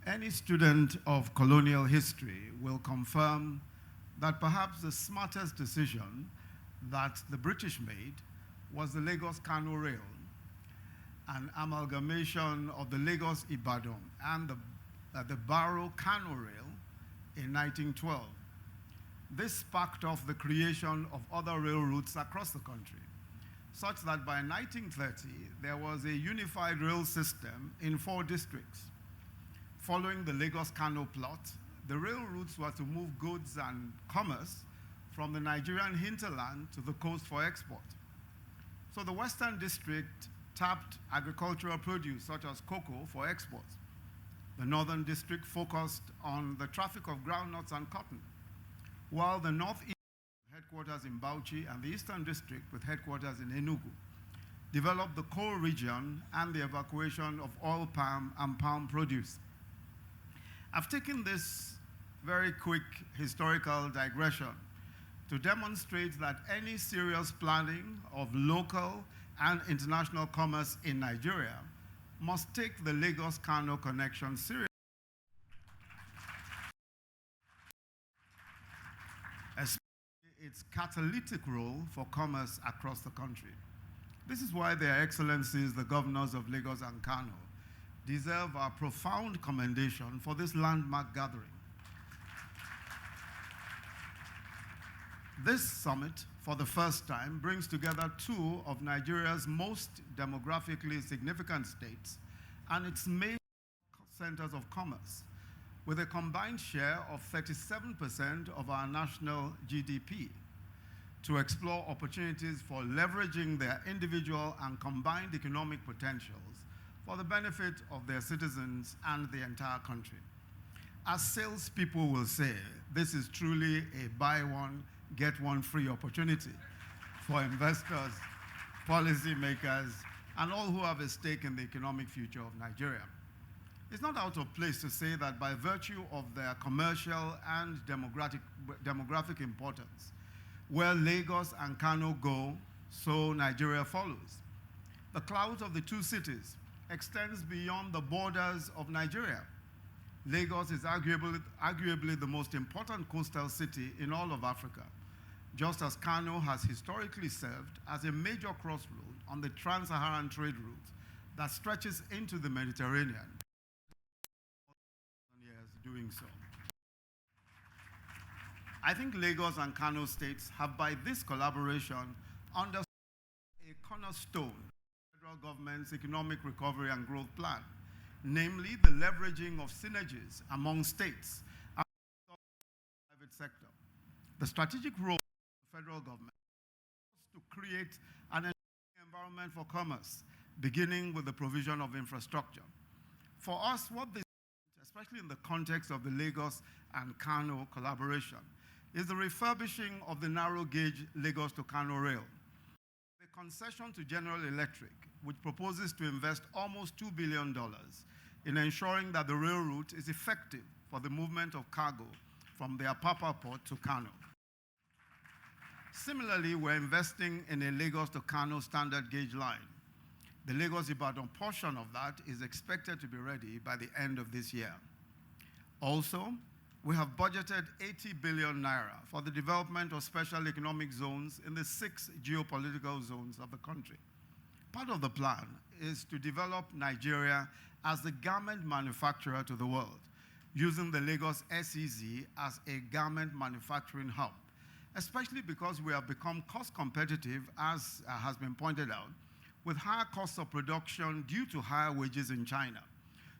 Any student of colonial history will confirm that perhaps the smartest decision that the British made was the Lagos-Kano rail, an amalgamation of the Lagos-Ibadan and the Baro-Kano rail in 1912. This sparked off the creation of other rail routes across the country, such that by 1930, there was a unified rail system in 4 districts. Following the Lagos-Kano plot, the rail routes were to move goods and commerce from the Nigerian hinterland to the coast for export. So the Western District tapped agricultural produce such as cocoa for export. The Northern District focused on the traffic of groundnuts and cotton, while the Northeast headquarters in Bauchi and the Eastern District with headquarters in Enugu developed the coal region and the evacuation of oil palm and palm produce. I've taken this very quick historical digression to demonstrate that any serious planning of local and international commerce in Nigeria must take the Lagos-Kano connection seriously, especially its catalytic role for commerce across the country. This is why Their Excellencies, the governors of Lagos and Kano, deserve our profound commendation for this landmark gathering. This summit, for the first time, brings together 2 of Nigeria's most demographically significant states and its main centers of commerce, with a combined share of 37% of our national GDP, to explore opportunities for leveraging their individual and combined economic potentials for the benefit of their citizens and the entire country. As salespeople will say, this is truly a buy one, get one free opportunity for investors, policymakers, and all who have a stake in the economic future of Nigeria. It's not out of place to say that by virtue of their commercial and demographic importance, where Lagos and Kano go, so Nigeria follows. The clout of the 2 cities extends beyond the borders of Nigeria. Lagos is arguably the most important coastal city in all of Africa, just as Kano has historically served as a major crossroad on the trans-Saharan trade route that stretches into the Mediterranean. Years doing so. I think Lagos and Kano states have, by this collaboration, understood a cornerstone federal government's economic recovery and growth plan, namely the leveraging of synergies among states and the private sector. The strategic role of the federal government is to create an environment for commerce, beginning with the provision of infrastructure. For us, what this means, especially in the context of the Lagos and Kano collaboration, is the refurbishing of the narrow gauge Lagos to Kano rail, the concession to General Electric, which proposes to invest almost $2 billion in ensuring that the rail route is effective for the movement of cargo from the Apapa port to Kano. Similarly, we're investing in a Lagos to Kano standard gauge line. The Lagos-Ibadan portion of that is expected to be ready by the end of this year. Also, we have budgeted 80 billion naira for the development of special economic zones in the 6 geopolitical zones of the country. Part of the plan is to develop Nigeria as the garment manufacturer to the world, using the Lagos SEZ as a garment manufacturing hub, especially because we have become cost competitive, as has been pointed out, with higher costs of production due to higher wages in China.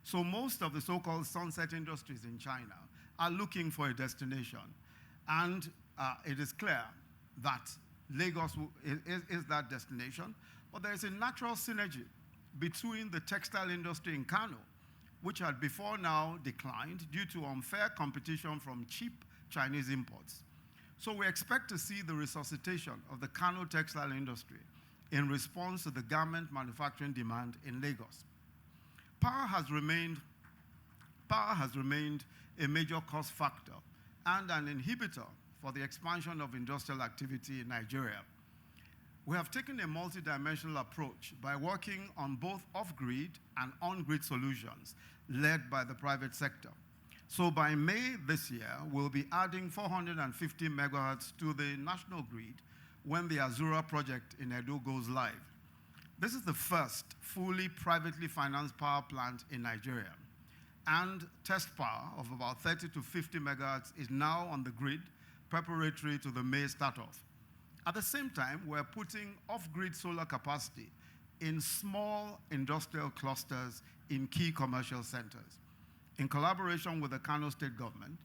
So most of the so-called sunset industries in China are looking for a destination. And it is clear that Lagos is that destination, but there is a natural synergy between the textile industry in Kano, which had before now declined due to unfair competition from cheap Chinese imports. So we expect to see the resuscitation of the Kano textile industry in response to the garment manufacturing demand in Lagos. Power has remained a major cost factor and an inhibitor for the expansion of industrial activity in Nigeria. We have taken a multidimensional approach by working on both off-grid and on-grid solutions led by the private sector. So by May this year, we'll be adding 450 megahertz to the national grid when the Azura project in Edo goes live. This is the first fully privately financed power plant in Nigeria, and test power of about 30 to 50 megahertz is now on the grid, preparatory to the May start-off. At the same time, we're putting off-grid solar capacity in small industrial clusters in key commercial centers. In collaboration with the Kano State government,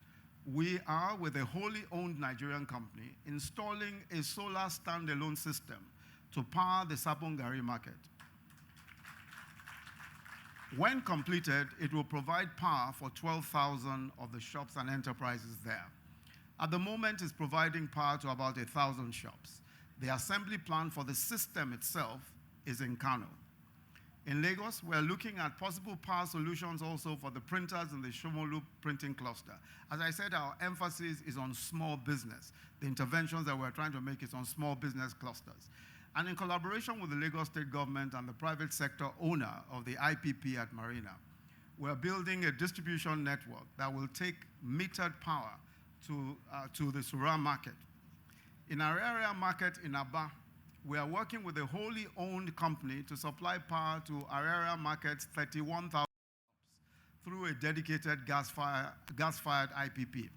we are, with a wholly owned Nigerian company, installing a solar standalone system to power the Sapongari market. When completed, it will provide power for 12,000 of the shops and enterprises there. At the moment, it's providing power to about 1,000 shops. The assembly plant for the system itself is in Kano. In Lagos, we're looking at possible power solutions also for the printers in the Shomolu printing cluster. As I said, our emphasis is on small business. The interventions that we're trying to make is on small business clusters. And in collaboration with the Lagos State government and the private sector owner of the IPP at Marina, we're building a distribution network that will take metered power to the Sura market. In our area market in Aba, we are working with a wholly owned company to supply power to our area market's 31,000 through a dedicated gas-fired IPP.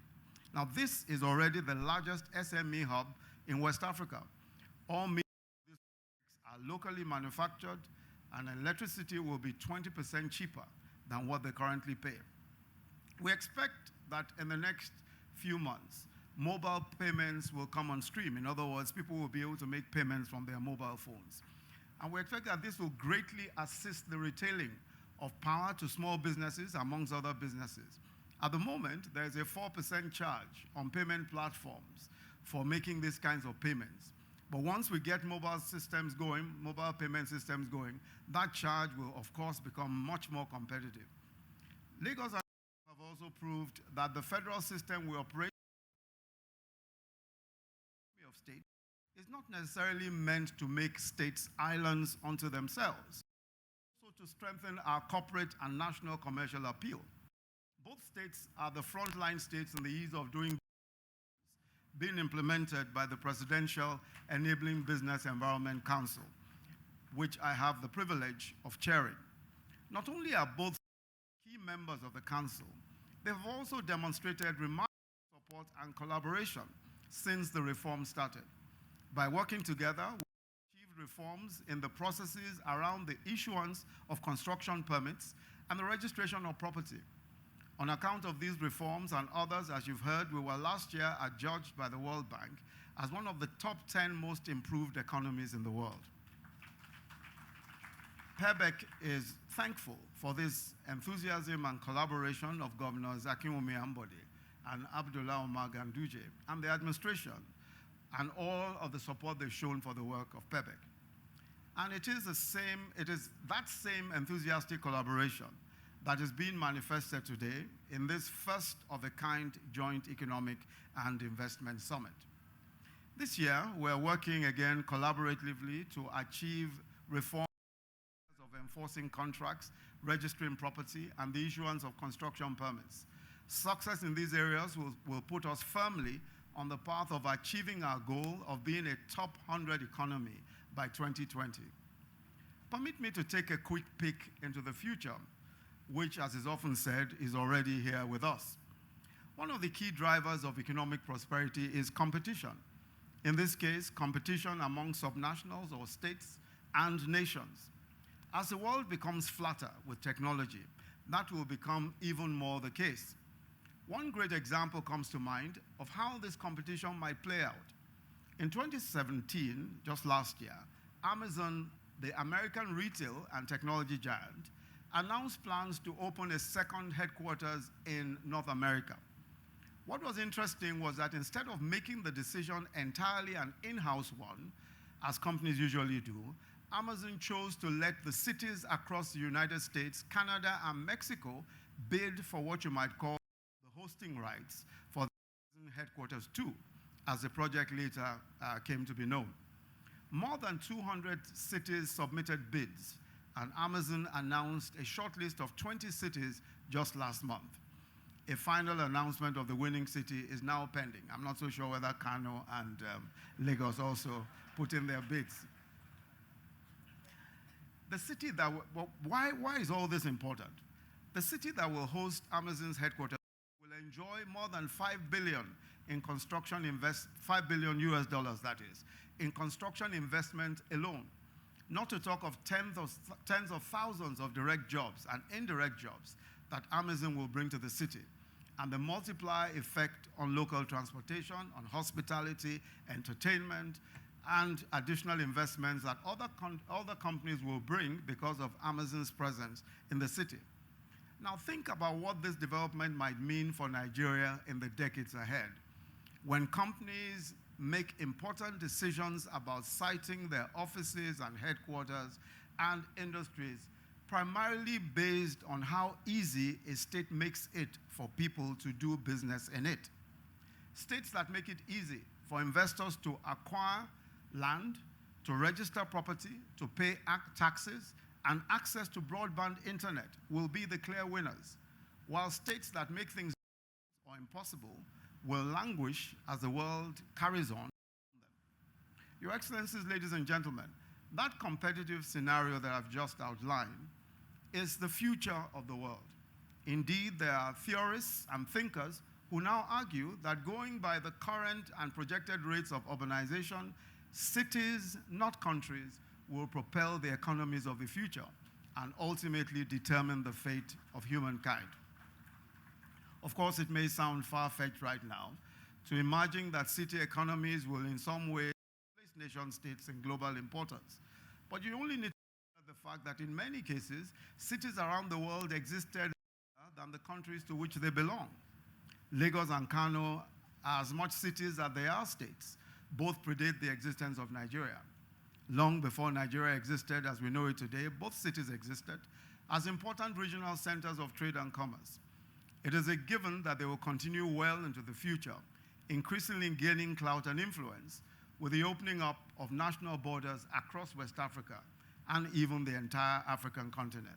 Now, this is already the largest SME hub in West Africa. All these are locally manufactured, and electricity will be 20% cheaper than what they currently pay. We expect that in the next few months, mobile payments will come on stream. In other words, people will be able to make payments from their mobile phones. And we expect that this will greatly assist the retailing of power to small businesses, amongst other businesses. At the moment, there is a 4% charge on payment platforms for making these kinds of payments. But once we get mobile systems going, mobile payment systems going, that charge will, of course, become much more competitive. Lagos have also proved that the federal system we operate of state is not necessarily meant to make states islands unto themselves, also to strengthen our corporate and national commercial appeal. Both states are the frontline states in the ease of doing being implemented by the Presidential Enabling Business Environment Council, which I have the privilege of chairing. Not only are both key members of the council, they've also demonstrated remarkable support and collaboration since the reform started. By working together, we achieved reforms in the processes around the issuance of construction permits and the registration of property. On account of these reforms and others, as you've heard, we were last year adjudged by the World Bank as one of the top 10 most improved economies in the world. PEBEC is thankful for this enthusiasm and collaboration of Governors Akinwumi Ambode and Abdullah Omar Ganduje and the administration, and all of the support they've shown for the work of PEBEC. And it is that same enthusiastic collaboration that is being manifested today in this first of a kind joint economic and investment summit. This year, we're working again collaboratively to achieve reform of enforcing contracts, registering property, and the issuance of construction permits. Success in these areas will put us firmly on the path of achieving our goal of being a top 100 economy by 2020. Permit me to take a quick peek into the future, which, as is often said, is already here with us. One of the key drivers of economic prosperity is competition. In this case, competition among subnationals or states and nations. As the world becomes flatter with technology, that will become even more the case. One great example comes to mind of how this competition might play out. In 2017, just last year, Amazon, the American retail and technology giant, announced plans to open a second headquarters in North America. What was interesting was that instead of making the decision entirely an in-house one, as companies usually do, Amazon chose to let the cities across the United States, Canada, and Mexico bid for what you might call the hosting rights for the headquarters too, as the project later came to be known. More than 200 cities submitted bids, and Amazon announced a short list of 20 cities just last month. A final announcement of the winning city is now pending. I'm not so sure whether Kano and Lagos also put in their bids. The city that, why is all this important? The city that will host Amazon's headquarters will enjoy more than $5 billion in construction $5 billion US dollars, that is, in construction investment alone. Not to talk of tens of thousands of direct jobs and indirect jobs that Amazon will bring to the city, and the multiplier effect on local transportation, on hospitality, entertainment, and additional investments that other companies will bring because of Amazon's presence in the city. Now think about what this development might mean for Nigeria in the decades ahead, when companies make important decisions about siting their offices and headquarters and industries, primarily based on how easy a state makes it for people to do business in it. States that make it easy for investors to acquire land, to register property, to pay taxes, and access to broadband internet will be the clear winners, while states that make things or impossible will languish as the world carries on. Your Excellencies, ladies and gentlemen, that competitive scenario that I've just outlined is the future of the world. Indeed, there are theorists and thinkers who now argue that going by the current and projected rates of urbanization, cities, not countries, will propel the economies of the future and ultimately determine the fate of humankind. Of course, it may sound far-fetched right now to imagine that city economies will in some way replace nation-states in global importance. But you only need to know the fact that in many cases, cities around the world existed than the countries to which they belong. Lagos and Kano are as much cities as they are states. Both predate the existence of Nigeria. Long before Nigeria existed as we know it today, both cities existed as important regional centers of trade and commerce. It is a given that they will continue well into the future, increasingly gaining clout and influence with the opening up of national borders across West Africa and even the entire African continent.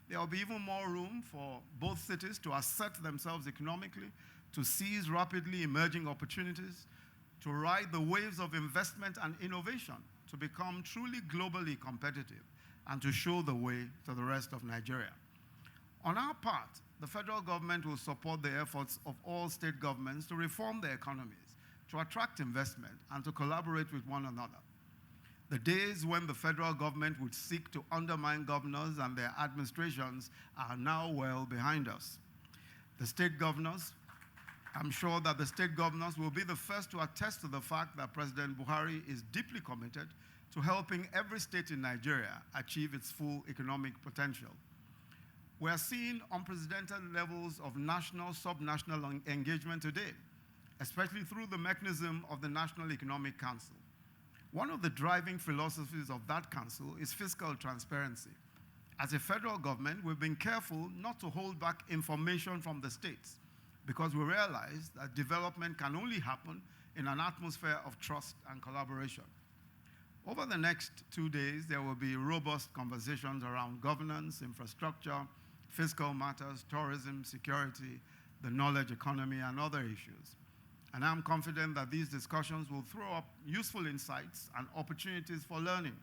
There will be even more room for both cities to assert themselves economically, to seize rapidly emerging opportunities, to ride the waves of investment and innovation, to become truly globally competitive, and to show the way to the rest of Nigeria. On our part, the federal government will support the efforts of all state governments to reform their economies, to attract investment, and to collaborate with one another. The days when the federal government would seek to undermine governors and their administrations are now well behind us. The state governors, I'm sure that the state governors will be the first to attest to the fact that President Buhari is deeply committed to helping every state in Nigeria achieve its full economic potential. We are seeing unprecedented levels of national, subnational engagement today, especially through the mechanism of the National Economic Council. One of the driving philosophies of that council is fiscal transparency. As a federal government, we've been careful not to hold back information from the states because we realize that development can only happen in an atmosphere of trust and collaboration. Over the next 2 days, there will be robust conversations around governance, infrastructure, fiscal matters, tourism, security, the knowledge economy, and other issues. And I'm confident that these discussions will throw up useful insights and opportunities for learning,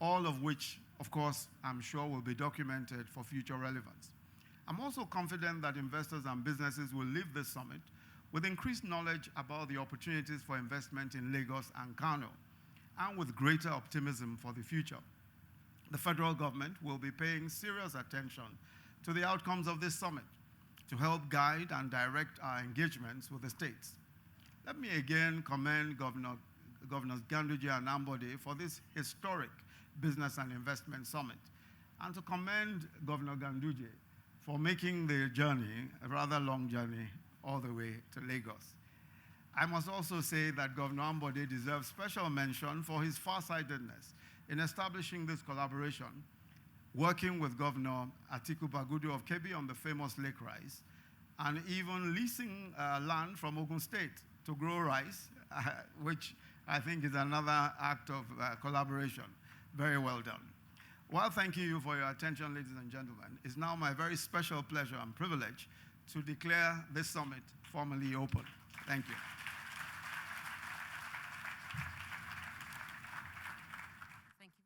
all of which, of course, I'm sure will be documented for future relevance. I'm also confident that investors and businesses will leave this summit with increased knowledge about the opportunities for investment in Lagos and Kano, and with greater optimism for the future. The federal government will be paying serious attention to the outcomes of this summit to help guide and direct our engagements with the states. Let me again commend Governors Ganduje and Ambode for this historic business and investment summit, and to commend Governor Ganduje for making the journey, a rather long journey, all the way to Lagos. I must also say that Governor Ambode deserves special mention for his farsightedness in establishing this collaboration, working with Governor Atiku Bagudu of Kebbi on the famous lake rice, and even leasing land from Ogun State to grow rice, which I think is another act of collaboration. Very well done. Well, thank you for your attention, ladies and gentlemen. It's now my very special pleasure and privilege to declare this summit formally open. Thank you.